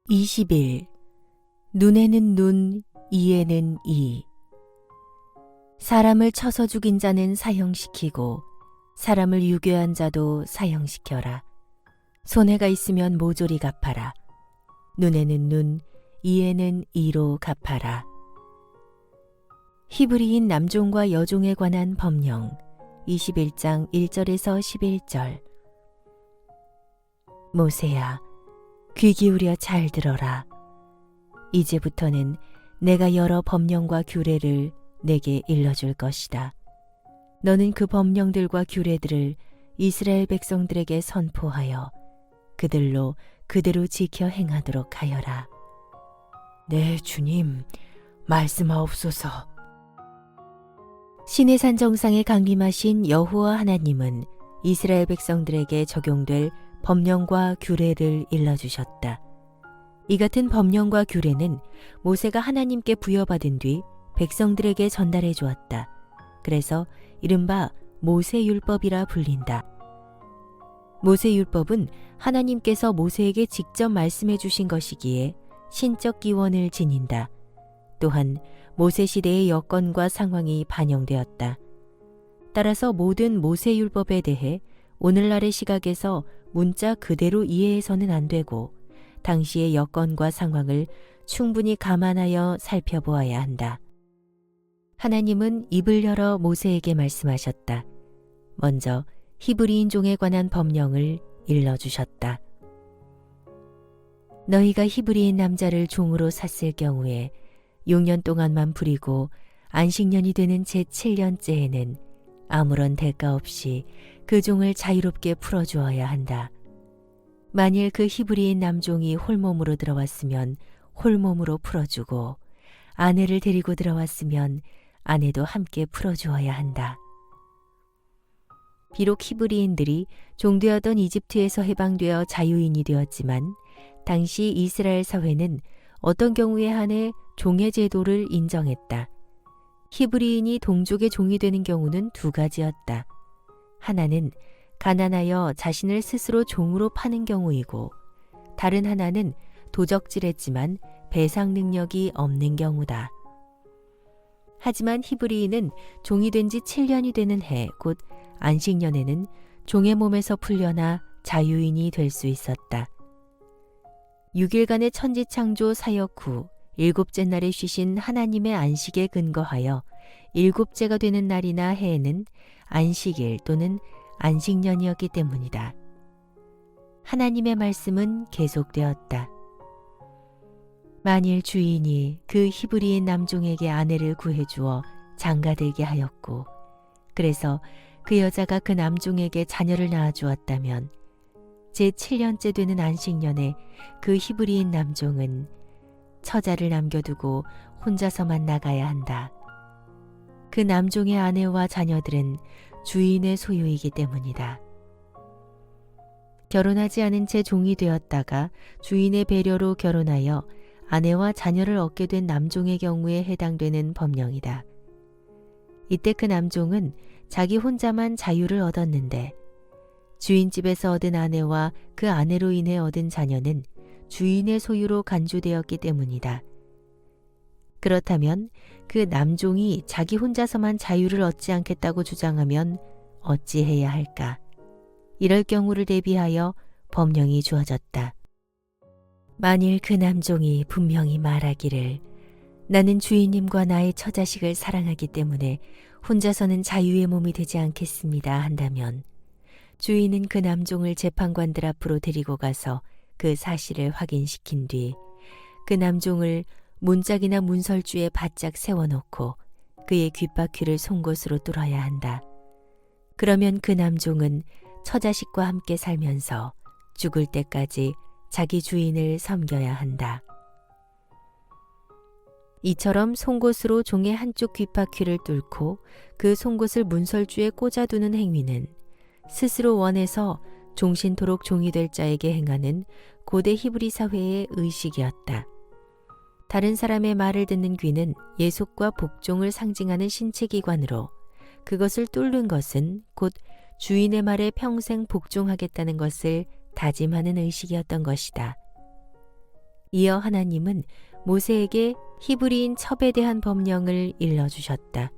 20일 눈에는 눈, 이에는 이. 사람을 쳐서 죽인 자는 사형시키고 사람을 유괴한 자도 사형시켜라. 손해가 있으면 모조리 갚아라. 눈에는 눈, 이에는 이로 갚아라. 히브리인 남종과 여종에 관한 법령 21장 1절에서 11절. 모세야, 귀 기울여 잘 들어라. 이제부터는 내가 여러 법령과 규례를 내게 일러줄 것이다. 너는 그 법령들과 규례들을 이스라엘 백성들에게 선포하여 그들로 그대로 지켜 행하도록 하여라. 네, 주님, 말씀하옵소서. 시내산 정상에 강림하신 여호와 하나님은 이스라엘 백성들에게 적용될 법령과 규례를 일러주셨다. 이 같은 법령과 규례는 모세가 하나님께 부여받은 뒤 백성들에게 전달해 주었다. 그래서 이른바 모세율법이라 불린다. 모세율법은 하나님께서 모세에게 직접 말씀해 주신 것이기에 신적 기원을 지닌다. 또한 모세 시대의 여건과 상황이 반영되었다. 따라서 모든 모세율법에 대해 오늘날의 시각에서 문자 그대로 이해해서는 안 되고 당시의 여건과 상황을 충분히 감안하여 살펴보아야 한다. 하나님은 입을 열어 모세에게 말씀하셨다. 먼저 히브리인종에 관한 법령을 일러주셨다. 너희가 히브리인 남자를 종으로 샀을 경우에 6년 동안만 부리고 안식년이 되는 제7년째에는 아무런 대가 없이 그 종을 자유롭게 풀어주어야 한다. 만일 그 히브리인 남종이 홀몸으로 들어왔으면 홀몸으로 풀어주고 아내를 데리고 들어왔으면 아내도 함께 풀어주어야 한다. 비록 히브리인들이 종되었던 이집트에서 해방되어 자유인이 되었지만 당시 이스라엘 사회는 어떤 경우에 한해 종의 제도를 인정했다. 히브리인이 동족의 종이 되는 경우는 두 가지였다. 하나는 가난하여 자신을 스스로 종으로 파는 경우이고 다른 하나는 도적질했지만 배상 능력이 없는 경우다. 하지만 히브리인은 종이 된 지 7년이 되는 해, 곧 안식년에는 종의 몸에서 풀려나 자유인이 될 수 있었다. 6일간의 천지창조 사역 후 7째 날에 쉬신 하나님의 안식에 근거하여 7제가 되는 날이나 해에는 안식일 또는 안식년이었기 때문이다. 하나님의 말씀은 계속되었다. 만일 주인이 그 히브리인 남종에게 아내를 구해주어 장가들게 하였고 그래서 그 여자가 그 남종에게 자녀를 낳아주었다면 제7년째 되는 안식년에 그 히브리인 남종은 처자를 남겨두고 혼자서만 나가야 한다. 그 남종의 아내와 자녀들은 주인의 소유이기 때문이다. 결혼하지 않은 채 종이 되었다가 주인의 배려로 결혼하여 아내와 자녀를 얻게 된 남종의 경우에 해당되는 법령이다. 이때 그 남종은 자기 혼자만 자유를 얻었는데 주인집에서 얻은 아내와 그 아내로 인해 얻은 자녀는 주인의 소유로 간주되었기 때문이다. 그렇다면 그 남종이 자기 혼자서만 자유를 얻지 않겠다고 주장하면 어찌해야 할까? 이럴 경우를 대비하여 법령이 주어졌다. 만일 그 남종이 분명히 말하기를 나는 주인님과 나의 처자식을 사랑하기 때문에 혼자서는 자유의 몸이 되지 않겠습니다 한다면 주인은 그 남종을 재판관들 앞으로 데리고 가서 그 사실을 확인시킨 뒤 그 남종을 문짝이나 문설주에 바짝 세워놓고 그의 귓바퀴를 송곳으로 뚫어야 한다. 그러면 그 남종은 처자식과 함께 살면서 죽을 때까지 자기 주인을 섬겨야 한다. 이처럼 송곳으로 종의 한쪽 귓바퀴를 뚫고 그 송곳을 문설주에 꽂아두는 행위는 스스로 원해서 종신토록 종이 될 자에게 행하는 고대 히브리 사회의 의식이었다. 다른 사람의 말을 듣는 귀는 예속과 복종을 상징하는 신체기관으로 그것을 뚫는 것은 곧 주인의 말에 평생 복종하겠다는 것을 다짐하는 의식이었던 것이다. 이어 하나님은 모세에게 히브리인 첩에 대한 법령을 일러주셨다.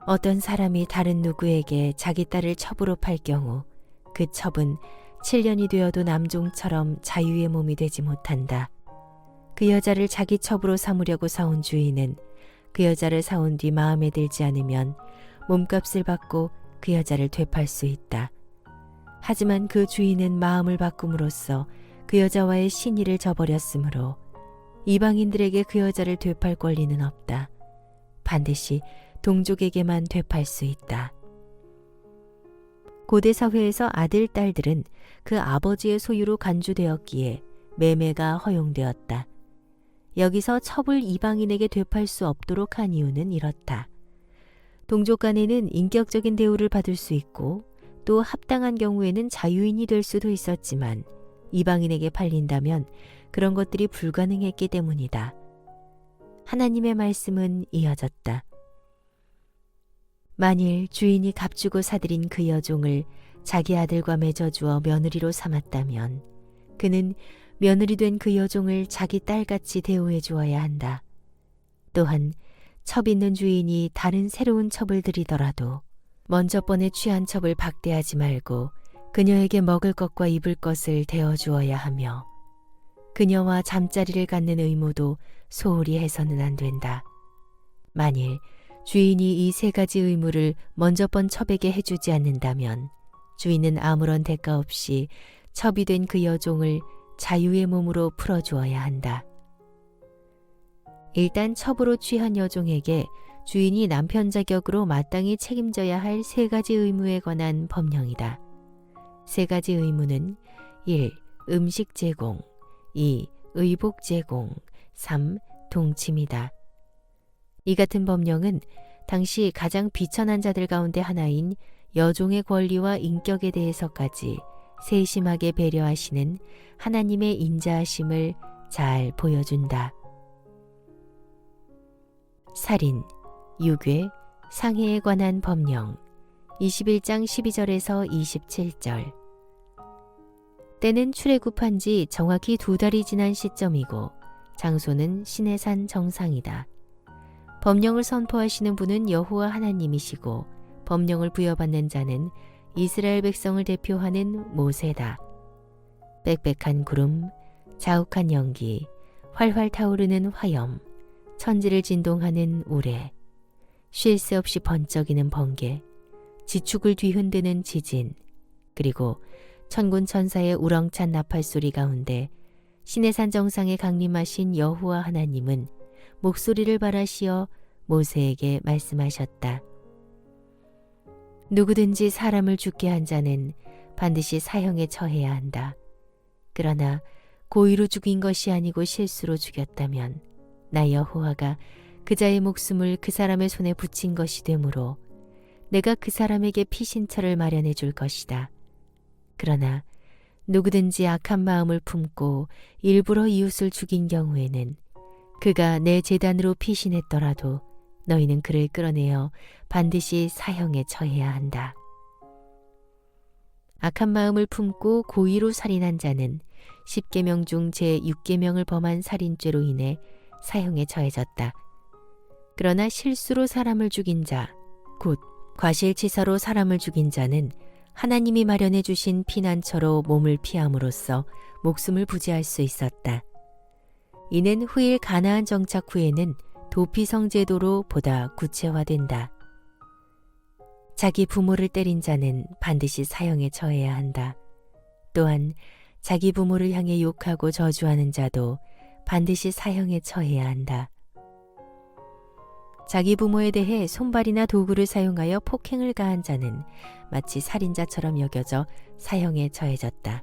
어떤 사람이 다른 누구에게 자기 딸을 첩으로 팔 경우 그 첩은 7년이 되어도 남종처럼 자유의 몸이 되지 못한다. 그 여자를 자기 첩으로 삼으려고 사온 주인은 그 여자를 사온 뒤 마음에 들지 않으면 몸값을 받고 그 여자를 되팔 수 있다. 하지만 그 주인은 마음을 바꿈으로써 그 여자와의 신의를 저버렸으므로 이방인들에게 그 여자를 되팔 권리는 없다. 반드시 동족에게만 되팔 수 있다. 고대 사회에서 아들, 딸들은 그 아버지의 소유로 간주되었기에 매매가 허용되었다. 여기서 첩을 이방인에게 되팔 수 없도록 한 이유는 이렇다. 동족 간에는 인격적인 대우를 받을 수 있고 또 합당한 경우에는 자유인이 될 수도 있었지만 이방인에게 팔린다면 그런 것들이 불가능했기 때문이다. 하나님의 말씀은 이어졌다. 만일 주인이 값주고 사들인 그 여종을 자기 아들과 맺어주어 며느리로 삼았다면 그는 며느리 된 그 여종을 자기 딸같이 대우해 주어야 한다. 또한 첩 있는 주인이 다른 새로운 첩을 들이더라도 먼저 번에 취한 첩을 박대하지 말고 그녀에게 먹을 것과 입을 것을 대어 주어야 하며 그녀와 잠자리를 갖는 의무도 소홀히 해서는 안 된다. 만일 주인이 이 세 가지 의무를 먼저 번 첩에게 해주지 않는다면 주인은 아무런 대가 없이 첩이 된 그 여종을 자유의 몸으로 풀어주어야 한다. 일단 첩으로 취한 여종에게 주인이 남편 자격으로 마땅히 책임져야 할 세 가지 의무에 관한 법령이다. 세 가지 의무는 1. 음식 제공, 2. 의복 제공, 3. 동침이다. 이 같은 법령은 당시 가장 비천한 자들 가운데 하나인 여종의 권리와 인격에 대해서까지 세심하게 배려하시는 하나님의 인자하심을 잘 보여준다. 살인, 유괴, 상해에 관한 법령 21장 12절에서 27절. 때는 출애굽한 지 정확히 2달이 지난 시점이고 장소는 시내산 정상이다. 법령을 선포하시는 분은 여호와 하나님이시고 법령을 부여받는 자는 이스라엘 백성을 대표하는 모세다. 빽빽한 구름, 자욱한 연기, 활활 타오르는 화염, 천지를 진동하는 우레, 쉴 새 없이 번쩍이는 번개, 지축을 뒤흔드는 지진, 그리고 천군 천사의 우렁찬 나팔 소리 가운데 시내산 정상에 강림하신 여호와 하나님은 목소리를 바라시어 모세에게 말씀하셨다. 누구든지 사람을 죽게 한 자는 반드시 사형에 처해야 한다. 그러나 고의로 죽인 것이 아니고 실수로 죽였다면 나 여호와가 그 자의 목숨을 그 사람의 손에 붙인 것이 되므로 내가 그 사람에게 피신처를 마련해 줄 것이다. 그러나 누구든지 악한 마음을 품고 일부러 이웃을 죽인 경우에는 그가 내 제단으로 피신했더라도 너희는 그를 끌어내어 반드시 사형에 처해야 한다. 악한 마음을 품고 고의로 살인한 자는 10계명 중 제6계명을 범한 살인죄로 인해 사형에 처해졌다. 그러나 실수로 사람을 죽인 자, 곧 과실치사로 사람을 죽인 자는 하나님이 마련해 주신 피난처로 몸을 피함으로써 목숨을 부지할 수 있었다. 이는 후일 가나안 정착 후에는 도피성 제도로 보다 구체화된다. 자기 부모를 때린 자는 반드시 사형에 처해야 한다. 또한 자기 부모를 향해 욕하고 저주하는 자도 반드시 사형에 처해야 한다. 자기 부모에 대해 손발이나 도구를 사용하여 폭행을 가한 자는 마치 살인자처럼 여겨져 사형에 처해졌다.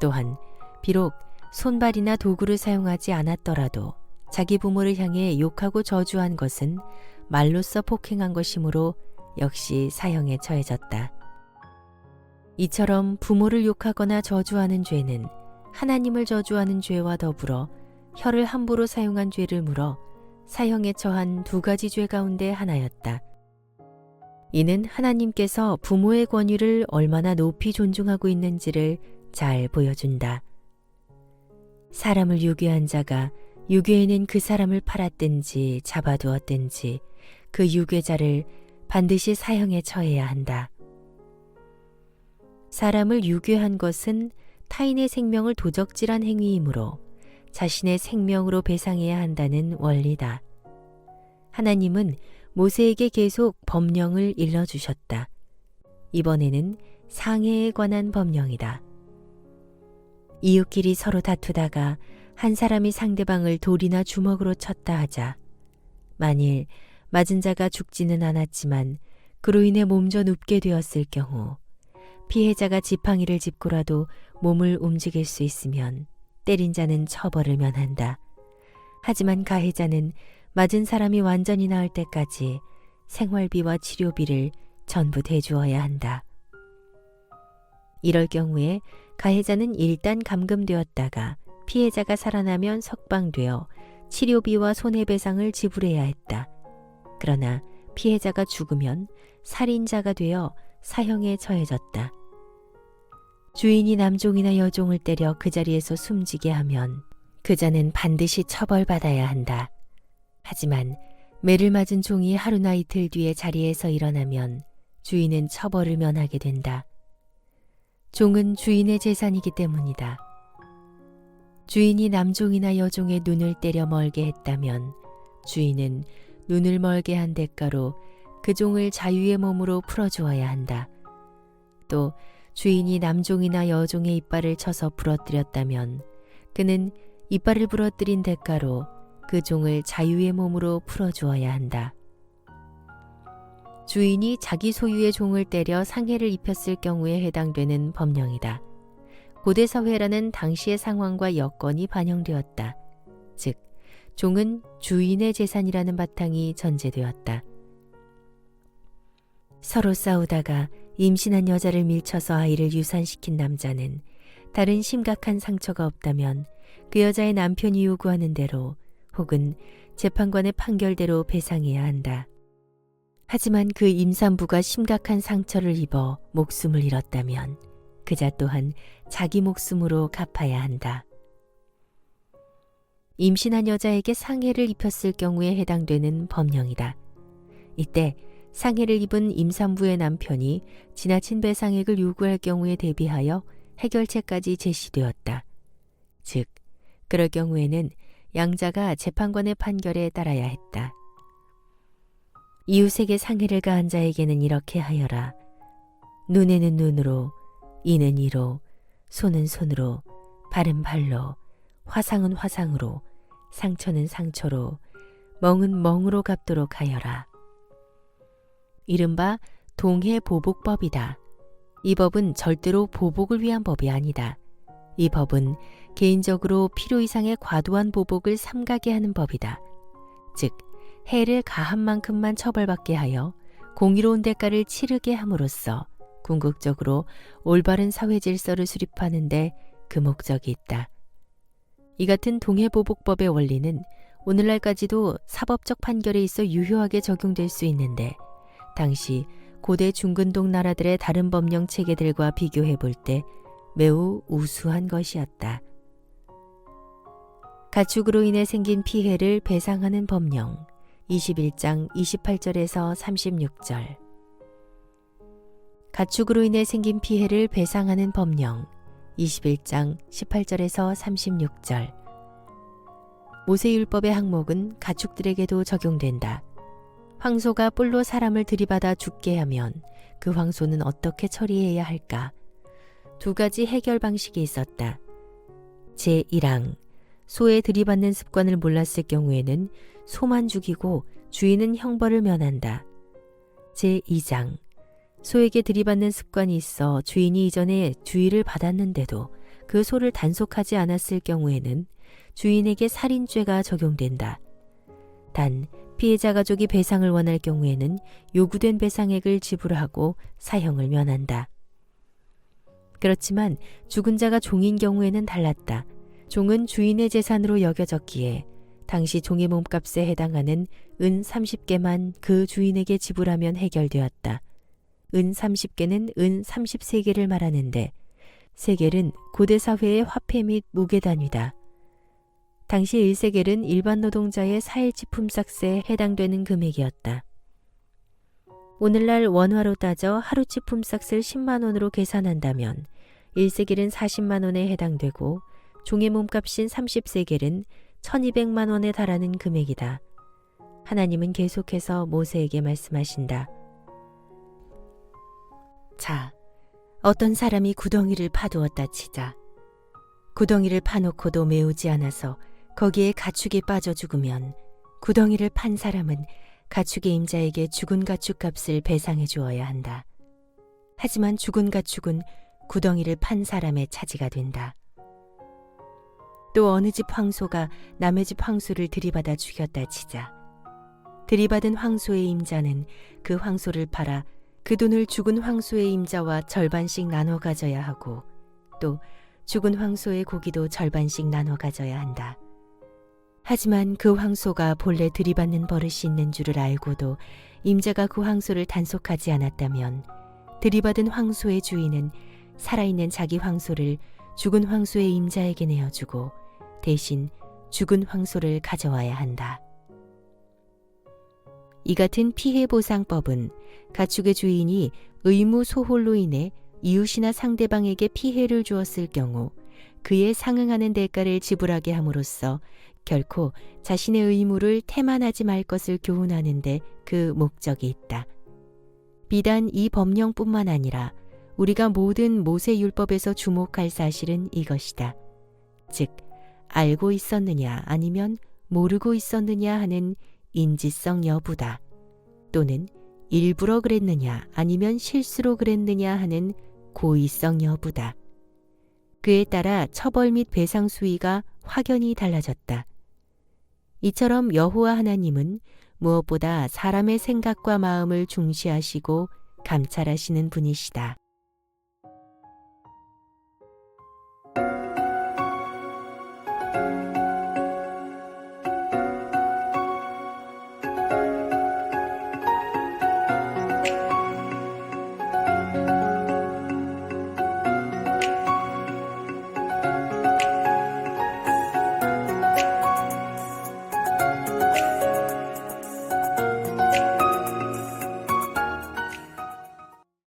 또한 비록 손발이나 도구를 사용하지 않았더라도 자기 부모를 향해 욕하고 저주한 것은 말로써 폭행한 것이므로 역시 사형에 처해졌다. 이처럼 부모를 욕하거나 저주하는 죄는 하나님을 저주하는 죄와 더불어 혀를 함부로 사용한 죄를 물어 사형에 처한 2가지 죄 가운데 하나였다. 이는 하나님께서 부모의 권위를 얼마나 높이 존중하고 있는지를 잘 보여준다. 사람을 유괴한 자가 유괴해낸 그 사람을 팔았든지 잡아두었든지 그 유괴자를 반드시 사형에 처해야 한다. 사람을 유괴한 것은 타인의 생명을 도적질한 행위이므로 자신의 생명으로 배상해야 한다는 원리다. 하나님은 모세에게 계속 법령을 일러주셨다. 이번에는 상해에 관한 법령이다. 이웃끼리 서로 다투다가 한 사람이 상대방을 돌이나 주먹으로 쳤다 하자. 만일 맞은 자가 죽지는 않았지만 그로 인해 몸져 눕게 되었을 경우 피해자가 지팡이를 짚고라도 몸을 움직일 수 있으면 때린 자는 처벌을 면한다. 하지만 가해자는 맞은 사람이 완전히 나을 때까지 생활비와 치료비를 전부 대주어야 한다. 이럴 경우에 가해자는 일단 감금되었다가 피해자가 살아나면 석방되어 치료비와 손해배상을 지불해야 했다. 그러나 피해자가 죽으면 살인자가 되어 사형에 처해졌다. 주인이 남종이나 여종을 때려 그 자리에서 숨지게 하면 그 자는 반드시 처벌받아야 한다. 하지만 매를 맞은 종이 하루나 이틀 뒤에 자리에서 일어나면 주인은 처벌을 면하게 된다. 종은 주인의 재산이기 때문이다. 주인이 남종이나 여종의 눈을 때려 멀게 했다면 주인은 눈을 멀게 한 대가로 그 종을 자유의 몸으로 풀어주어야 한다. 또 주인이 남종이나 여종의 이빨을 쳐서 부러뜨렸다면 그는 이빨을 부러뜨린 대가로 그 종을 자유의 몸으로 풀어주어야 한다. 주인이 자기 소유의 종을 때려 상해를 입혔을 경우에 해당되는 법령이다. 고대사회라는 당시의 상황과 여건이 반영되었다. 즉, 종은 주인의 재산이라는 바탕이 전제되었다. 서로 싸우다가 임신한 여자를 밀쳐서 아이를 유산시킨 남자는 다른 심각한 상처가 없다면 그 여자의 남편이 요구하는 대로 혹은 재판관의 판결대로 배상해야 한다. 하지만 그 임산부가 심각한 상처를 입어 목숨을 잃었다면 그자 또한 자기 목숨으로 갚아야 한다. 임신한 여자에게 상해를 입혔을 경우에 해당되는 법령이다. 이때 상해를 입은 임산부의 남편이 지나친 배상액을 요구할 경우에 대비하여 해결책까지 제시되었다. 즉, 그럴 경우에는 양자가 재판관의 판결에 따라야 했다. 이웃에게 상해를 가한 자에게는 이렇게 하여라. 눈에는 눈으로, 이는 이로, 손은 손으로, 발은 발로, 화상은 화상으로, 상처는 상처로, 멍은 멍으로 갚도록 하여라. 이른바 동해보복법이다. 이 법은 절대로 보복을 위한 법이 아니다. 이 법은 개인적으로 필요 이상의 과도한 보복을 삼가게 하는 법이다. 즉, 해를 가한 만큼만 처벌받게 하여 공의로운 대가를 치르게 함으로써 궁극적으로 올바른 사회 질서를 수립하는 데 그 목적이 있다. 이 같은 동해보복법의 원리는 오늘날까지도 사법적 판결에 있어 유효하게 적용될 수 있는데 당시 고대 중근동 나라들의 다른 법령 체계들과 비교해 볼 때 매우 우수한 것이었다. 가축으로 인해 생긴 피해를 배상하는 법령 21장 28절에서 36절. 가축으로 인해 생긴 피해를 배상하는 법령 21장 18절에서 36절. 모세율법의 항목은 가축들에게도 적용된다. 황소가 뿔로 사람을 들이받아 죽게 하면 그 황소는 어떻게 처리해야 할까? 두 가지 해결 방식이 있었다. 제1항, 소에 들이받는 습관을 몰랐을 경우에는 소만 죽이고 주인은 형벌을 면한다. 제2장, 소에게 들이받는 습관이 있어 주인이 이전에 주의를 받았는데도 그 소를 단속하지 않았을 경우에는 주인에게 살인죄가 적용된다. 단, 피해자 가족이 배상을 원할 경우에는 요구된 배상액을 지불하고 사형을 면한다. 그렇지만 죽은 자가 종인 경우에는 달랐다. 종은 주인의 재산으로 여겨졌기에 당시 종의 몸값에 해당하는 은 30개만 그 주인에게 지불하면 해결되었다. 은 30개는 은 33개를 말하는데 세겔은 고대 사회의 화폐 및 무게 단위다. 당시 1세겔은 일반 노동자의 4일치 품삯에 해당되는 금액이었다. 오늘날 원화로 따져 하루치 품삯을 10만 원으로 계산한다면 1세겔은 40만 원에 해당되고 종의 몸값인 30세겔은 1200만 원에 달하는 금액이다. 하나님은 계속해서 모세에게 말씀하신다. 자, 어떤 사람이 구덩이를 파두었다 치자. 구덩이를 파놓고도 메우지 않아서 거기에 가축이 빠져 죽으면 구덩이를 판 사람은 가축의 임자에게 죽은 가축 값을 배상해 주어야 한다. 하지만 죽은 가축은 구덩이를 판 사람의 차지가 된다. 또 어느 집 황소가 남의 집 황소를 들이받아 죽였다 치자. 들이받은 황소의 임자는 그 황소를 팔아 그 돈을 죽은 황소의 임자와 절반씩 나눠 가져야 하고 또 죽은 황소의 고기도 절반씩 나눠 가져야 한다. 하지만 그 황소가 본래 들이받는 버릇이 있는 줄을 알고도 임자가 그 황소를 단속하지 않았다면 들이받은 황소의 주인은 살아있는 자기 황소를 죽은 황소의 임자에게 내어주고 대신 죽은 황소를 가져와야 한다. 이 같은 피해보상법은 가축의 주인이 의무 소홀로 인해 이웃이나 상대방에게 피해를 주었을 경우 그에 상응하는 대가를 지불하게 함으로써 결코 자신의 의무를 태만하지 말 것을 교훈하는 데 그 목적이 있다. 비단 이 법령뿐만 아니라 우리가 모든 모세율법에서 주목할 사실은 이것이다. 즉, 알고 있었느냐 아니면 모르고 있었느냐 하는 인지성 여부다. 또는 일부러 그랬느냐 아니면 실수로 그랬느냐 하는 고의성 여부다. 그에 따라 처벌 및 배상 수위가 확연히 달라졌다. 이처럼 여호와 하나님은 무엇보다 사람의 생각과 마음을 중시하시고 감찰하시는 분이시다.